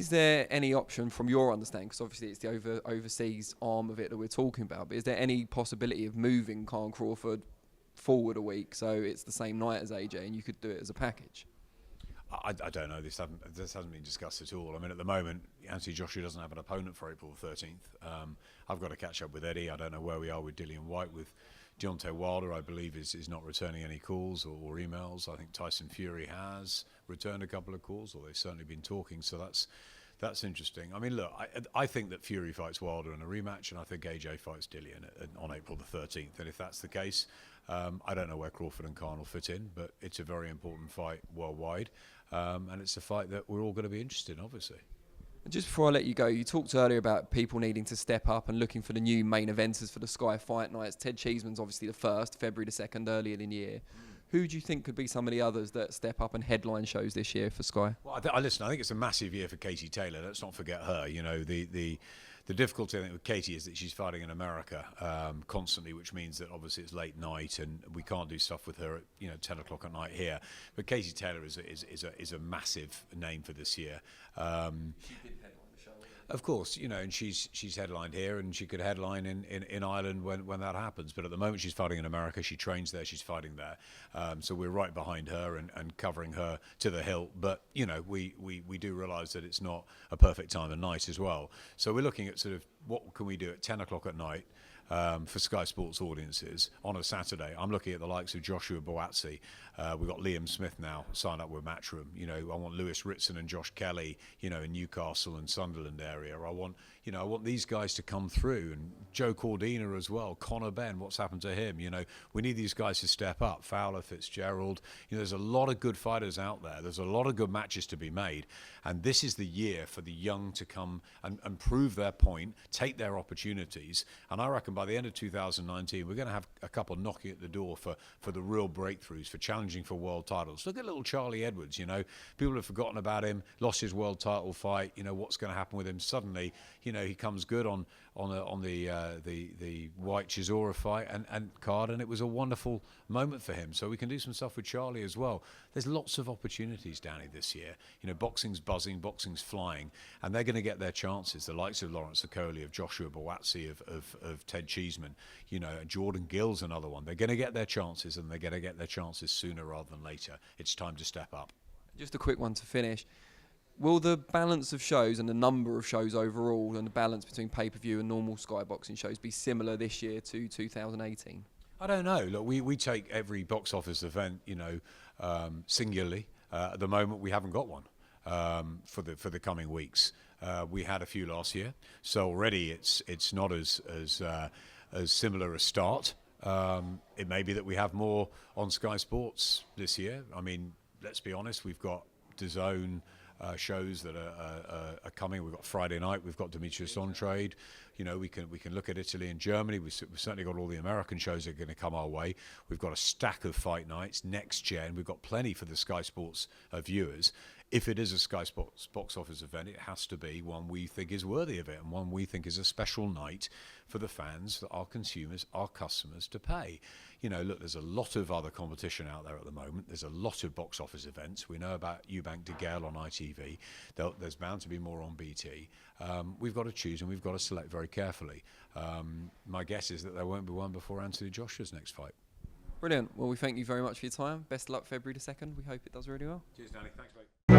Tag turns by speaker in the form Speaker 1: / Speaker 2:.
Speaker 1: Is there any option from your understanding, because obviously it's the overseas arm of it that we're talking about, but is there any possibility of moving Khan Crawford forward a week so it's the same night as AJ and you could do it as a package?
Speaker 2: I don't know. This hasn't been discussed at all. I mean, at the moment, Anthony Joshua doesn't have an opponent for April the 13th. I've got to catch up with Eddie. I don't know where we are with Dillian White. With Deontay Wilder, I believe, is not returning any calls or emails. I think Tyson Fury has returned a couple of calls, or they've certainly been talking. So that's interesting. I mean, look, I think that Fury fights Wilder in a rematch, and I think AJ fights Dillian on April the 13th. And if that's the case, I don't know where Crawford and Khan will fit in, but it's a very important fight worldwide. And it's a fight that we're all going to be interested in, obviously.
Speaker 1: Just before I let you go, you talked earlier about people needing to step up and looking for the new main eventers for the Sky Fight Nights. Ted Cheeseman's obviously the first, February the 2nd, earlier in the year. Who do you think could be some of the others that step up and headline shows this year for Sky?
Speaker 2: Well, listen, I think it's a massive year for Katie Taylor. Let's not forget her. You know, the difficulty, I think, with Katie is that she's fighting in America constantly, which means that obviously it's late night and we can't do stuff with her at 10 o'clock at night here. But Katie Taylor is a massive name for this year.
Speaker 1: She did headline the show.
Speaker 2: Of course, and she's headlined here, and she could headline in Ireland when that happens. But at the moment, she's fighting in America. She trains there. She's fighting there. So we're right behind her and covering her to the hilt. But we do realise that it's not a perfect time of night as well. So we're looking at sort of what can we do at 10 o'clock at night. For Sky Sports audiences on a Saturday. I'm looking at the likes of Joshua Boazzi. We've got Liam Smith now signed up with Matchroom. I want Lewis Ritson and Josh Kelly, in Newcastle and Sunderland area. I want these guys to come through, and Joe Cordina as well. Conor Benn, what's happened to him? We need these guys to step up. Fowler, Fitzgerald. There's a lot of good fighters out there. There's a lot of good matches to be made, and this is the year for the young to come and prove their point, take their opportunities, and I reckon by the end of 2019, we're going to have a couple knocking at the door for the real breakthroughs, for challenging for world titles. Look at little Charlie Edwards, people have forgotten about him, lost his world title fight, what's going to happen with him. Suddenly, he comes good on the White Chisora fight and card, and it was a wonderful moment for him. So we can do some stuff with Charlie as well. There's lots of opportunities, Danny, this year. Boxing's buzzing, boxing's flying, and they're going to get their chances. The likes of Lawrence Okoli, of Joshua Boazzi, of Ted Cheeseman, Jordan Gill's another one. They're going to get their chances, and they're going to get their chances sooner rather than later. It's time to step up.
Speaker 1: Just a quick one to finish. Will the balance of shows and the number of shows overall and the balance between pay-per-view and normal Sky Boxing shows be similar this year to 2018?
Speaker 2: I don't know. Look, we take every box office event, singularly. At the moment, we haven't got one for the coming weeks. We had a few last year, so already it's not as similar a start. It may be that we have more on Sky Sports this year. I mean, let's be honest, we've got DAZN shows that are coming. We've got Friday night. We've got Demetrius on trade. We can look at Italy and Germany. We've certainly got all the American shows that are going to come our way. We've got a stack of fight nights, next gen. We've got plenty for the Sky Sports viewers. If it is a Sky Sports box office event, it has to be one we think is worthy of it, and one we think is a special night for the fans, our consumers, our customers to pay. Look, there's a lot of other competition out there at the moment. There's a lot of box office events. We know about Eubank De Gale on ITV. There's bound to be more on BT. We've got to choose, and we've got to select very carefully. My guess is that there won't be one before Anthony Joshua's next fight.
Speaker 1: Brilliant. Well, we thank you very much for your time. Best of luck February the 2nd. We hope it does really well.
Speaker 2: Cheers, Danny. Thanks, mate.